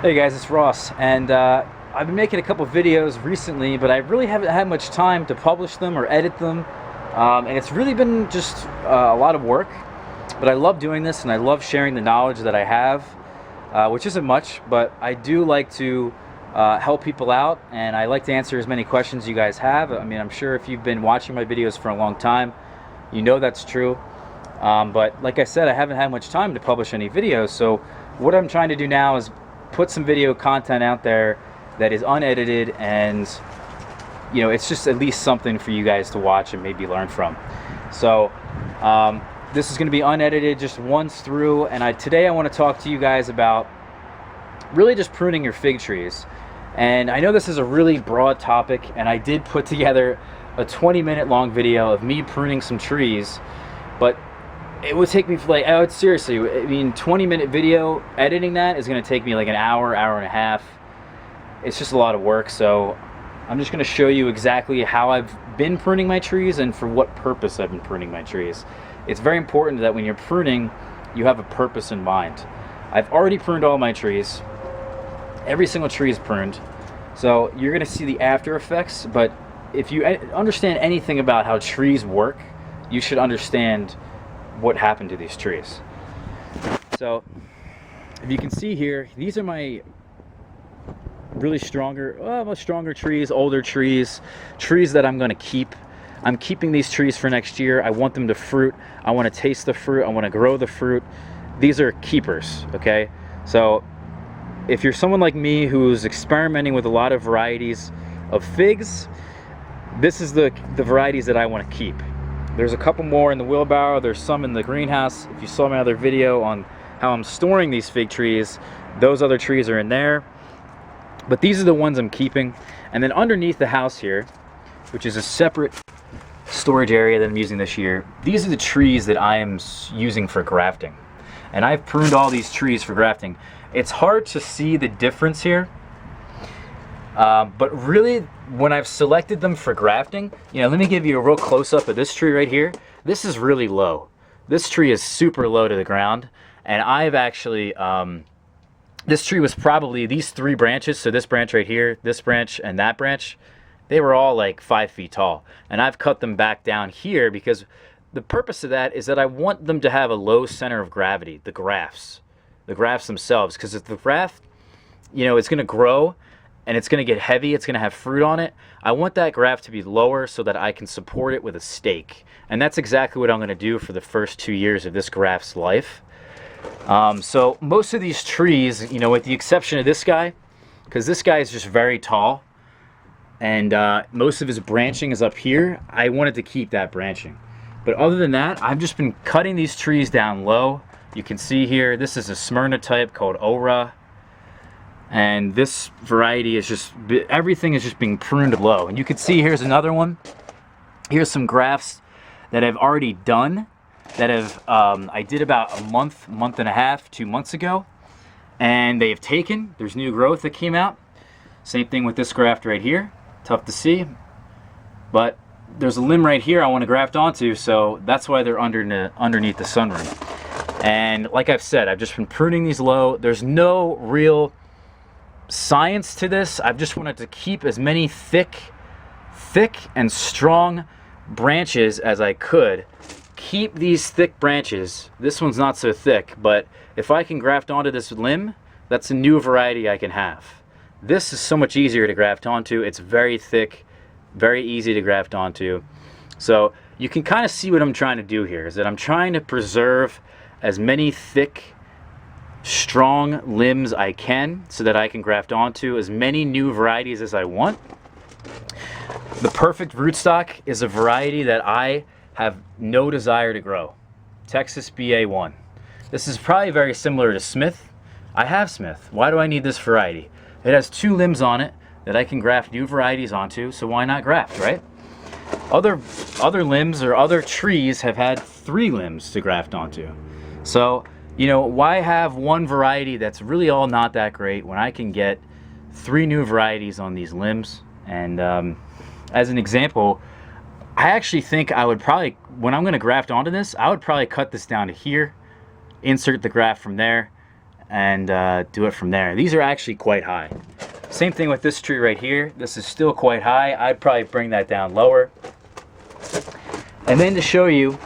Hey guys, it's Ross, and I've been making a couple videos recently, but I really haven't had much time to publish them or edit them, and it's really been just a lot of work. But I love doing this, and I love sharing the knowledge that I have, which isn't much, but I do like to help people out, and I like to answer as many questions you guys have. I mean, I'm sure if you've been watching my videos for a long time, you know that's true. But like I said, I haven't had much time to publish any videos, so what I'm trying to do now is put some video content out there that is unedited, and you know, it's just at least something for you guys to watch and maybe learn from. So this is going to be unedited, just once through, and today I want to talk to you guys about really just pruning your fig trees. And I know this is a really broad topic, and I did put together a 20-minute long video of me pruning some trees, but it would take me like, seriously, I mean, 20-minute video, editing that is going to take me like an hour, hour and a half. It's just a lot of work, so I'm just going to show you exactly how I've been pruning my trees and for what purpose I've been pruning my trees. It's very important that when you're pruning, you have a purpose in mind. I've already pruned all my trees. Every single tree is pruned. So you're going to see the after effects, but if you understand anything about how trees work, you should understand what happened to these trees. So if you can see here, these are my really stronger trees, older trees that I'm going to keep. I'm keeping these trees for next year. I want them to fruit. I want to taste the fruit. I want to grow the fruit. These are keepers, okay? So if you're someone like me who's experimenting with a lot of varieties of figs, this is the varieties that I want to keep. There's a couple more in the wheelbarrow. There's some in the greenhouse. If you saw my other video on how I'm storing these fig trees, those other trees are in there. But these are the ones I'm keeping. And then underneath the house here, which is a separate storage area that I'm using this year, these are the trees that I am using for grafting. And I've pruned all these trees for grafting. It's hard to see the difference here. But really, when I've selected them for grafting, you know, let me give you a real close-up of this tree right here. This is really low. This tree is super low to the ground, and I've actually, this tree was probably these three branches, so this branch right here, this branch, and that branch, they were all like 5 feet tall. And I've cut them back down here because the purpose of that is that I want them to have a low center of gravity, the grafts themselves, because if the graft, you know, it's going to grow, and it's going to get heavy, it's going to have fruit on it, I want that graft to be lower so that I can support it with a stake. And that's exactly what I'm going to do for the first 2 years of this graft's life. So most of these trees, you know, with the exception of this guy, because this guy is just very tall, and most of his branching is up here, I wanted to keep that branching. But other than that, I've just been cutting these trees down low. You can see here, this is a Smyrna type called Ora. And this variety is just, everything is just being pruned low. And you can see here's another one. Here's some grafts that I've already done, that have, I did about a month and a half, 2 months ago. And they have taken, there's new growth that came out. Same thing with this graft right here. Tough to see. But there's a limb right here I want to graft onto, so that's why they're underneath the sunroom. And like I've said, I've just been pruning these low. There's no real science to this. I've just wanted to keep as many thick and strong branches as I could. Keep these thick branches. This one's not so thick, but if I can graft onto this limb, that's a new variety I can have. This is so much easier to graft onto. It's very thick, very easy to graft onto. So you can kind of see what I'm trying to do here, is that I'm trying to preserve as many thick, strong limbs I can so that I can graft onto as many new varieties as I want. The perfect rootstock is a variety that I have no desire to grow. Texas BA1. This is probably very similar to Smith. I have Smith. Why do I need this variety? It has 2 limbs on it that I can graft new varieties onto, so why not graft, right? Other limbs or other trees have had 3 limbs to graft onto. So, you know, why have one variety that's really all not that great when I can get 3 new varieties on these limbs? And as an example, I actually think I would probably, when I'm going to graft onto this, I would probably cut this down to here, insert the graft from there, and do it from there. These are actually quite high. Same thing with this tree right here. This is still quite high. I'd probably bring that down lower. And then to show you,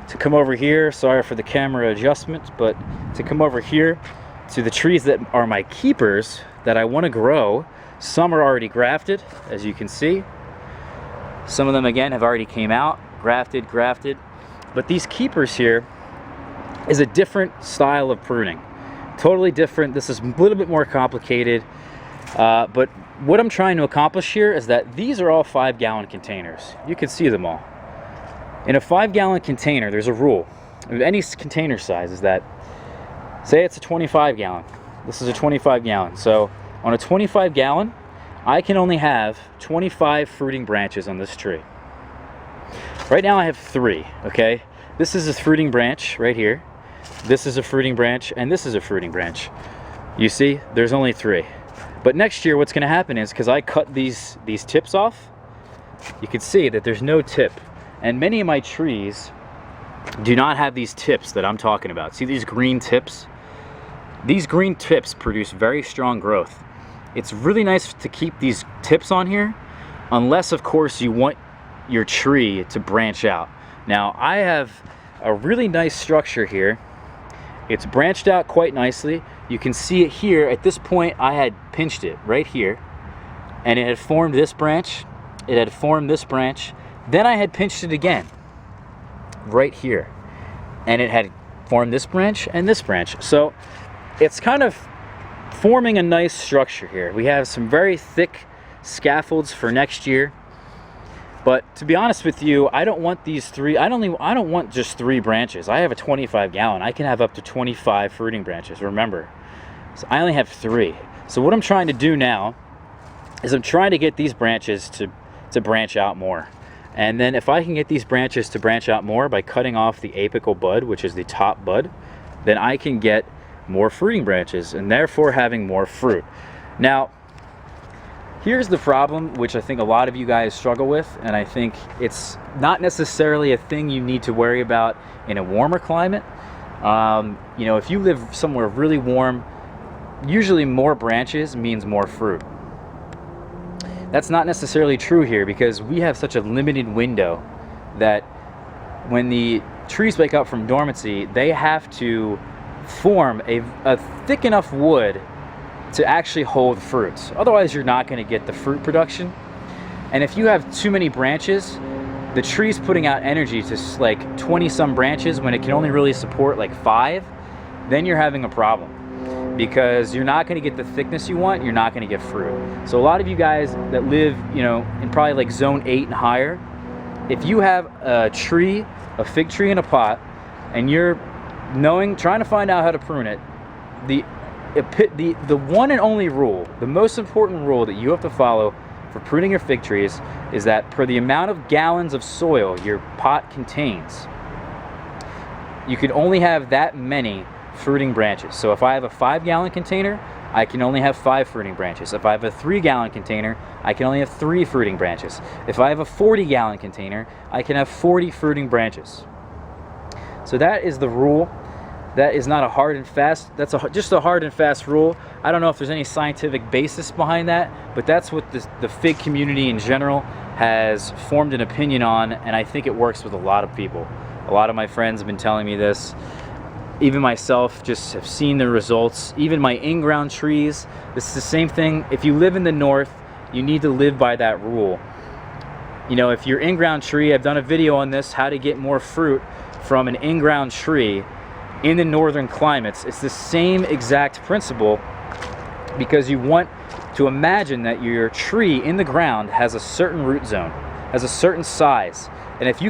to come over here, sorry for the camera adjustment, but to come over here to the trees that are my keepers that I want to grow. Some are already grafted, as you can see. Some of them, again, have already came out, grafted. But these keepers here is a different style of pruning. Totally different. This is a little bit more complicated. But what I'm trying to accomplish here is that these are all 5-gallon containers. You can see them all. In a 5-gallon container, there's a rule. Of any container size is that, say it's a 25-gallon. This is a 25-gallon. So on a 25-gallon, I can only have 25 fruiting branches on this tree. Right now I have 3, okay? This is a fruiting branch right here. This is a fruiting branch, and this is a fruiting branch. You see, there's only 3. But next year what's gonna happen is, because I cut these tips off, you can see that there's no tip. And many of my trees do not have these tips that I'm talking about. See these green tips? These green tips produce very strong growth. It's really nice to keep these tips on here, unless of course you want your tree to branch out. Now I have a really nice structure here. It's branched out quite nicely. You can see it here. At this point I had pinched it right here, and it had formed this branch. It had formed this branch. Then I had pinched it again right here, and it had formed this branch and this branch. So it's kind of forming a nice structure here. We have some very thick scaffolds for next year. But to be honest with you, I don't want these 3. I don't want just 3 branches. I have a 25-gallon. I can have up to 25 fruiting branches, remember. So I only have 3. So what I'm trying to do now is I'm trying to get these branches to branch out more. And then if I can get these branches to branch out more by cutting off the apical bud, which is the top bud, then I can get more fruiting branches and therefore having more fruit. Now, here's the problem, which I think a lot of you guys struggle with, and I think it's not necessarily a thing you need to worry about in a warmer climate. You know, if you live somewhere really warm, usually more branches means more fruit. That's not necessarily true here, because we have such a limited window that when the trees wake up from dormancy, they have to form a thick enough wood to actually hold fruits. Otherwise you're not going to get the fruit production. And if you have too many branches, the tree's putting out energy to like 20 some branches when it can only really support like 5, then you're having a problem, because you're not going to get the thickness you want. You're not going to get fruit. So a lot of you guys that live, you know, in probably like zone 8 and higher, if you have a tree, a fig tree in a pot, and you're trying to find out how to prune it, the one and only rule, the most important rule that you have to follow for pruning your fig trees is that per the amount of gallons of soil your pot contains, you can only have that many fruiting branches. So if I have a 5-gallon container, I can only have 5 fruiting branches. If I have a 3-gallon container, I can only have 3 fruiting branches. If I have a 40-gallon container, I can have 40 fruiting branches. So that is the rule. That is not a hard and fast, that's just a hard and fast rule. I don't know if there's any scientific basis behind that, but that's what the fig community in general has formed an opinion on, and I think it works with a lot of people. A lot of my friends have been telling me this. Even myself just have seen the results. Even my in-ground trees, this is the same thing. If you live in the north, you need to live by that rule. You know, if your in-ground tree, I've done a video on this, how to get more fruit from an in-ground tree in the northern climates. It's the same exact principle, because you want to imagine that your tree in the ground has a certain root zone, has a certain size. And if you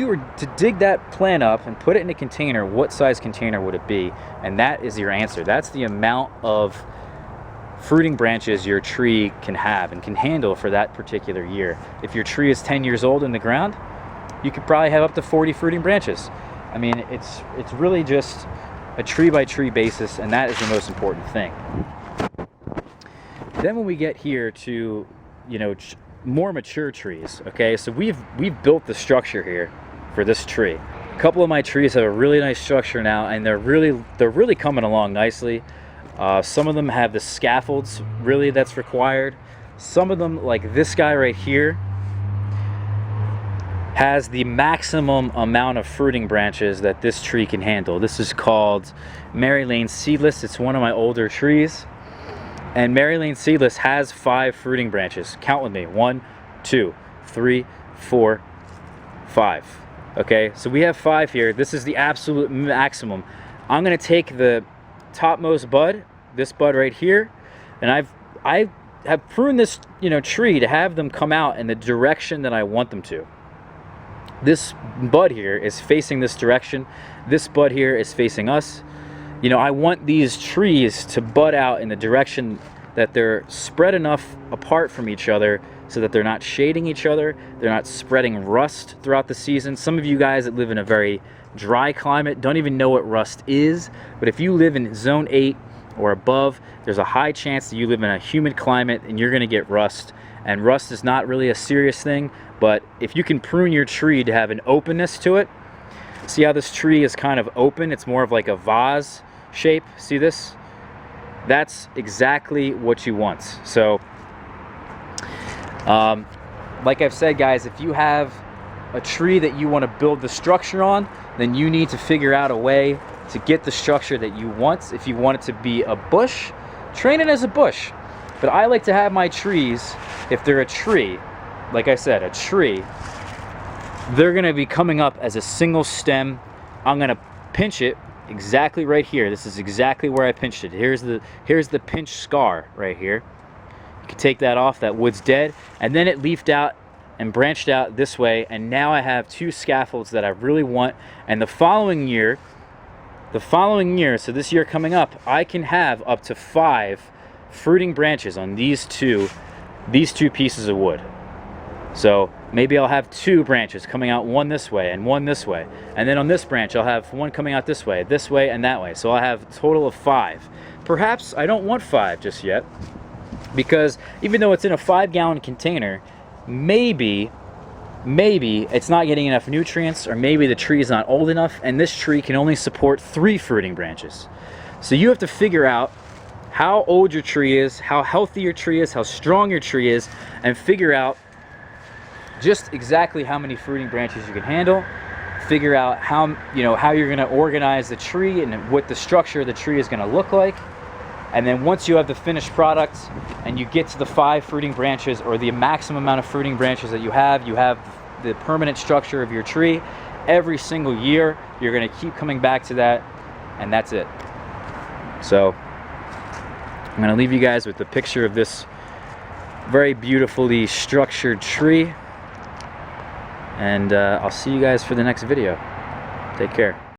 were to dig that plant up and put it in a container, what size container would it be? And that is your answer. That's the amount of fruiting branches your tree can have and can handle for that particular year. If your tree is 10 years old in the ground, you could probably have up to 40 fruiting branches. I mean, it's really just a tree by tree basis, and that is the most important thing. Then when we get here to, you know, more mature trees, okay, so we've built the structure here for this tree. couple of my trees have a really nice structure now, and they're really coming along nicely. Some of them have the scaffolds really that's required. Some of them, like this guy right here, has the maximum amount of fruiting branches that this tree can handle. This is called Mary Lane Seedless. It's one of my older trees. And Mary Lane Seedless has 5 fruiting branches. Count with me. 1, 2, 3, 4, 5. Okay, so we have 5 here. This is the absolute maximum. I'm gonna take the topmost bud, this bud right here, and I have pruned this, tree to have them come out in the direction that I want them to. This bud here is facing this direction. This bud here is facing us. I want these trees to bud out in the direction that they're spread enough apart from each other so that they're not shading each other, they're not spreading rust throughout the season. Some of you guys that live in a very dry climate don't even know what rust is, but if you live in zone 8 or above, there's a high chance that you live in a humid climate and you're gonna get rust. And rust is not really a serious thing, but if you can prune your tree to have an openness to it, see how this tree is kind of open? It's more of like a vase shape. See this? That's exactly what you want. So, like I've said, guys, if you have a tree that you want to build the structure on, then you need to figure out a way to get the structure that you want. If you want it to be a bush, train it as a bush. But I like to have my trees, if they're a tree, like I said, a tree, they're gonna be coming up as a single stem. I'm gonna pinch it exactly right here. This is exactly where I pinched it. Here's the pinch scar right here. You can take that off, that wood's dead. And then it leafed out and branched out this way, and now I have 2 scaffolds that I really want. And the following year, so this year coming up, I can have up to 5 fruiting branches on these two pieces of wood. So maybe I'll have 2 branches coming out, one this way and one this way, and then on this branch I'll have one coming out this way and that way. So I'll have a total of 5. Perhaps I don't want 5 just yet, because even though it's in a 5-gallon container, maybe it's not getting enough nutrients, or maybe the tree is not old enough and this tree can only support 3 fruiting branches. So you have to figure out how old your tree is, how healthy your tree is, how strong your tree is, and figure out just exactly how many fruiting branches you can handle. Figure out how you're going to organize the tree and what the structure of the tree is going to look like. And then once you have the finished product and you get to the 5 fruiting branches, or the maximum amount of fruiting branches that you have the permanent structure of your tree. Every single year you're going to keep coming back to that, and that's it. So I'm going to leave you guys with the picture of this very beautifully structured tree, and I'll see you guys for the next video. Take care.